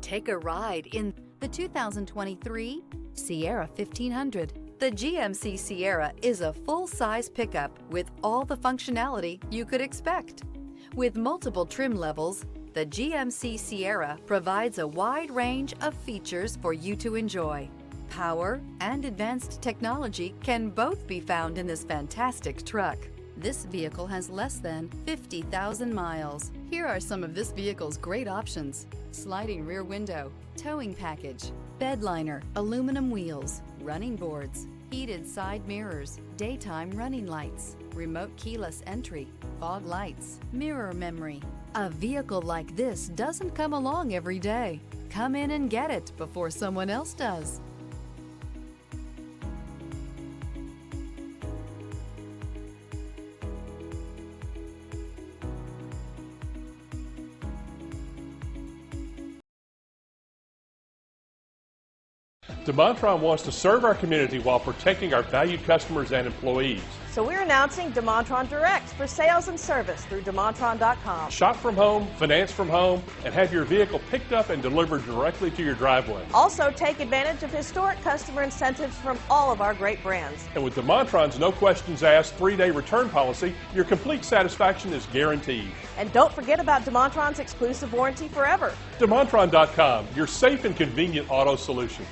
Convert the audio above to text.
Take a ride in the 2023 Sierra 1500. The GMC Sierra is a full-size pickup with all the functionality you could expect. With multiple trim levels, the GMC Sierra provides a wide range of features for you to enjoy. Power and advanced technology can both be found in this fantastic truck. This vehicle has less than 50,000 miles. Here are some of this vehicle's great options: sliding rear window, towing package, bed liner, aluminum wheels, running boards, heated side mirrors, daytime running lights, remote keyless entry, fog lights, mirror memory. A vehicle like this doesn't come along every day. Come in and get it before someone else does. DeMontrond wants to serve our community while protecting our valued customers and employees. So we're announcing DeMontrond Direct for sales and service through DeMontrond.com. Shop from home, finance from home, and have your vehicle picked up and delivered directly to your driveway. Also, take advantage of historic customer incentives from all of our great brands. And with DeMontrond's no questions asked 3-day return policy, your complete satisfaction is guaranteed. And don't forget about DeMontrond's exclusive warranty forever. DeMontrond.com, your safe and convenient auto solution.